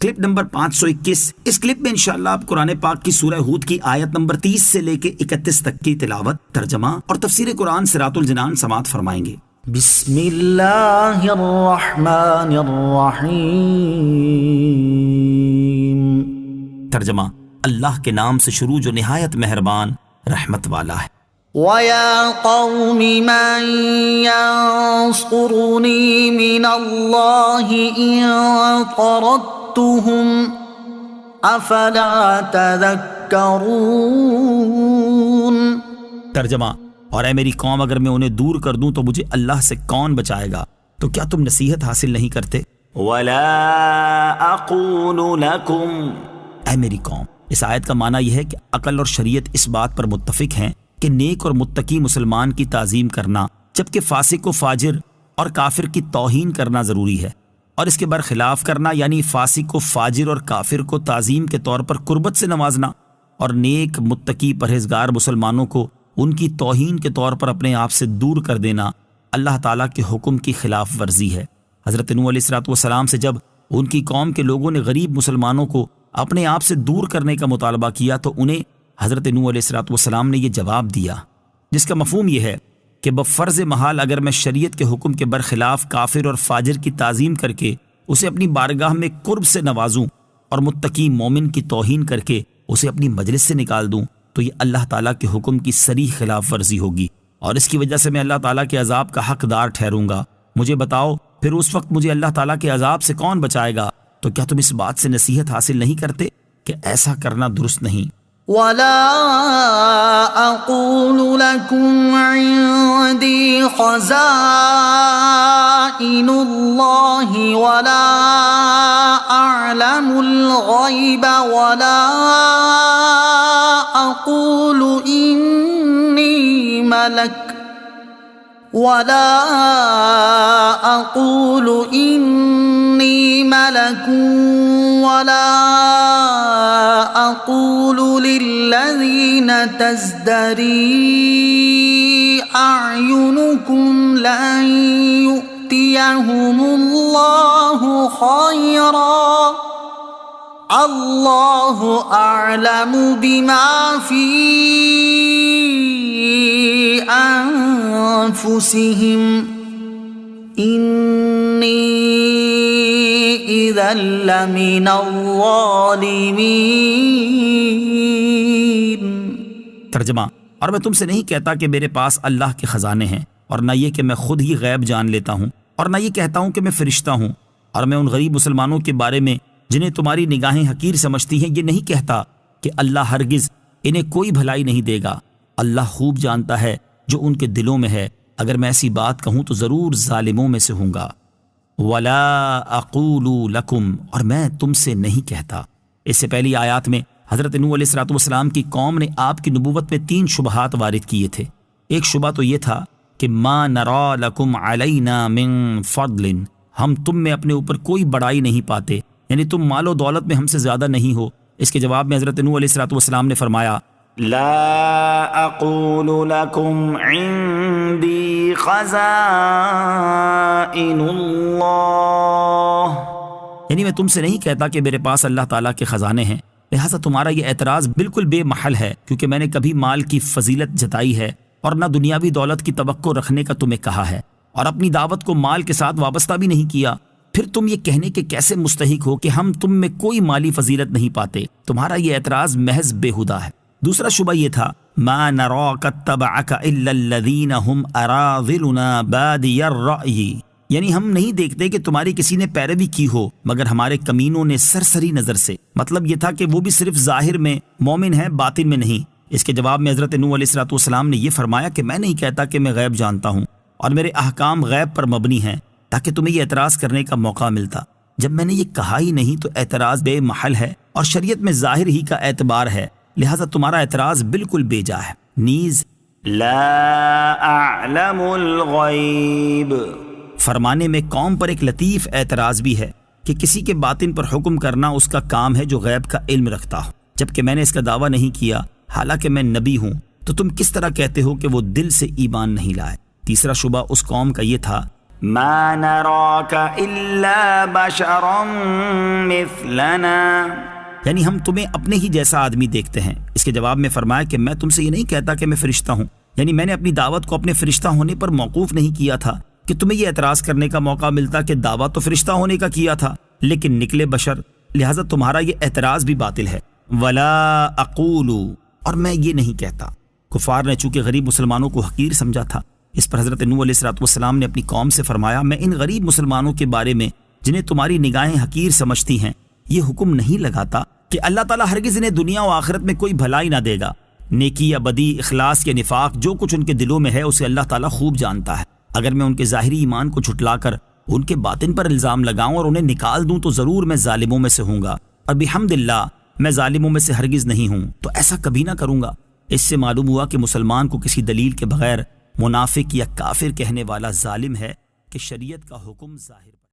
Clip number 521۔ اس clip میں انشاءاللہ آپ قرآن پاک کی سورہ ہود کی آیت نمبر 30 سے لے کے 31 تک کی تلاوت، ترجمہ اور تفسیر قرآن صراط الجنان سماعت فرمائیں گے۔ بسم اللہ الرحمن الرحیم۔ ترجمہ، اللہ کے نام سے شروع جو نہایت مہربان رحمت والا ہے۔ وَيَا قَوْمِ مَن يَنصُرُنِي مِنَ اللَّهِ إِن طَرَدتُّهُمْ أَفَلَا تَذَكَّرُونَ۔ ترجمہ، اور اے میری قوم، اگر میں انہیں دور کر دوں تو مجھے اللہ سے کون بچائے گا؟ تو کیا تم نصیحت حاصل نہیں کرتے؟ وَلَا أَقُولُ لَكُمْ، اے میری قوم، اس آیت کا معنی یہ ہے کہ عقل اور شریعت اس بات پر متفق ہیں کہ نیک اور متقی مسلمان کی تعظیم کرنا، جبکہ فاسق و فاجر اور کافر کی توہین کرنا ضروری ہے، اور اس کے برخلاف کرنا یعنی فاسق و فاجر اور کافر کو تعظیم کے طور پر قربت سے نوازنا، اور نیک متقی پرہیزگار مسلمانوں کو ان کی توہین کے طور پر اپنے آپ سے دور کر دینا اللہ تعالیٰ کے حکم کی خلاف ورزی ہے۔ حضرت نوح علیہ السلام سے جب ان کی قوم کے لوگوں نے غریب مسلمانوں کو اپنے آپ سے دور کرنے کا مطالبہ کیا تو انہیں حضرت نوح علیہ السلام نے یہ جواب دیا، جس کا مفہوم یہ ہے کہ بفرض محال اگر میں شریعت کے حکم کے برخلاف کافر اور فاجر کی تعظیم کر کے اسے اپنی بارگاہ میں قرب سے نوازوں اور متقی مومن کی توہین کر کے اسے اپنی مجلس سے نکال دوں تو یہ اللہ تعالیٰ کے حکم کی صریح خلاف ورزی ہوگی، اور اس کی وجہ سے میں اللہ تعالیٰ کے عذاب کا حقدار ٹھہروں گا۔ مجھے بتاؤ پھر اس وقت مجھے اللہ تعالیٰ کے عذاب سے کون بچائے گا؟ تو کیا تم اس بات سے نصیحت حاصل نہیں کرتے کہ ایسا کرنا درست نہیں؟ وَلَا أَقُولُ لَكُمْ عِندِي خَزَائِنُ اللَّهِ وَلَا أَعْلَمُ الْغَيْبَ وَلَا أَقُولُ إِنِّي مَلَكٌ وَلَا أَقُولُ لِلَّذِينَ تَزْدَرِي أَعْيُنُكُمْ لَن يُؤْتِيَهُمُ اللَّهُ خَيْرًا، اللَّهُ أَعْلَمُ بِمَا فِي أَنفُسِهِمْ إِنِّي إِذًا لَّمِنَ الظَّالِمِينَ۔ ترجمہ، اور میں تم سے نہیں کہتا کہ میرے پاس اللہ کے خزانے ہیں، اور نہ یہ کہ میں خود ہی غیب جان لیتا ہوں، اور نہ یہ کہتا ہوں کہ میں فرشتہ ہوں، اور میں ان غریب مسلمانوں کے بارے میں جنہیں تمہاری نگاہیں حقیر سمجھتی ہیں یہ نہیں کہتا کہ اللہ ہرگز انہیں کوئی بھلائی نہیں دے گا۔ اللہ خوب جانتا ہے جو ان کے دلوں میں ہے، اگر میں ایسی بات کہوں تو ضرور ظالموں میں سے ہوں گا۔ وَلَا أَقُولُ لَكُمْ، اور میں تم سے نہیں کہتا۔ اس سے پہلی آیات میں حضرت نوح علیہ السلام کی قوم نے آپ کی نبوت میں 3 شبہات وارد کیے تھے۔ ایک شبہ تو یہ تھا کہ مَا نَرَى لَكُمْ عَلَيْنَا مِن فَضْلٍ، ہم تم میں اپنے اوپر کوئی بڑائی نہیں پاتے، یعنی تم مال و دولت میں ہم سے زیادہ نہیں ہو۔ اس کے جواب میں حضرت نوح علیہ السلام نے فرمایا لا اقول لكم عندي خزائن اللہ، یعنی میں تم سے نہیں کہتا کہ میرے پاس اللہ تعالیٰ کے خزانے ہیں، لہٰذا تمہارا یہ اعتراض بالکل بے محل ہے، کیونکہ میں نے کبھی مال کی فضیلت جتائی ہے اور نہ دنیاوی دولت کی توقع رکھنے کا تمہیں کہا ہے، اور اپنی دعوت کو مال کے ساتھ وابستہ بھی نہیں کیا۔ پھر تم یہ کہنے کے کیسے مستحق ہو کہ ہم تم میں کوئی مالی فضیلت نہیں پاتے؟ تمہارا یہ اعتراض محض بےہودہ ہے۔ دوسرا شبہ یہ تھا ما نراک اتبعک الا الذین هم اراذلنا بادی الرأی، یعنی ہم نہیں دیکھتے کہ تمہاری کسی نے پیروی کی ہو مگر ہمارے کمینوں نے سرسری نظر سے۔ مطلب یہ تھا کہ وہ بھی صرف ظاہر میں مومن ہے، باطن میں نہیں۔ اس کے جواب میں حضرت نوح علیہ السلام نے یہ فرمایا کہ میں نہیں کہتا کہ میں غیب جانتا ہوں اور میرے احکام غیب پر مبنی ہیں تاکہ تمہیں یہ اعتراض کرنے کا موقع ملتا۔ جب میں نے یہ کہا ہی نہیں تو اعتراض بے محل ہے اور شریعت میں ظاہر ہی کا اعتبار ہے، لہذا تمہارا اعتراض بالکل بے جا ہے۔ نیز لا اعلم الغیب فرمانے میں قوم پر ایک لطیف اعتراض بھی ہے کہ کسی کے باطن پر حکم کرنا اس کا کام ہے جو غیب کا علم رکھتا ہو، جبکہ میں نے اس کا دعویٰ نہیں کیا، حالانکہ میں نبی ہوں، تو تم کس طرح کہتے ہو کہ وہ دل سے ایمان نہیں لائے؟ تیسرا شبہ اس قوم کا یہ تھا ما نراك الا بشرا مثلنا، یعنی ہم تمہیں اپنے ہی جیسا آدمی دیکھتے ہیں۔ اس کے جواب میں فرمایا کہ میں تم سے یہ نہیں کہتا کہ میں فرشتہ ہوں، یعنی میں نے اپنی دعوت کو اپنے فرشتہ ہونے پر موقوف نہیں کیا تھا کہ تمہیں یہ اعتراض کرنے کا موقع ملتا کہ دعویٰ تو فرشتہ ہونے کا کیا تھا لیکن نکلے بشر، لہٰذا تمہارا یہ اعتراض بھی باطل ہے۔ ولا اقول، اور میں یہ نہیں کہتا۔ کفار نے چونکہ غریب مسلمانوں کو حقیر سمجھا تھا، اس پر حضرت نوح علیہ السلام نے اپنی قوم سے فرمایا میں ان غریب مسلمانوں کے بارے میں جنہیں تمہاری نگاہیں حقیر سمجھتی ہیں یہ حکم نہیں لگاتا کہ اللہ تعالیٰ ہرگز انہیں دنیا و آخرت میں کوئی بھلائی نہ دے گا۔ نیکی یا بدی، اخلاص یا نفاق، جو کچھ ان کے دلوں میں ہے اسے اللہ تعالیٰ خوب جانتا ہے۔ اگر میں ان کے ظاہری ایمان کو جھٹلا کر ان کے باطن پر الزام لگاؤں اور انہیں نکال دوں تو ضرور میں ظالموں میں سے ہوں گا، اور بحمد اللہ میں ظالموں میں سے ہرگز نہیں ہوں، تو ایسا کبھی نہ کروں گا۔ اس سے معلوم ہوا کہ مسلمان کو کسی دلیل کے بغیر منافق یا کافر کہنے والا ظالم ہے کہ شریعت کا حکم ظاہر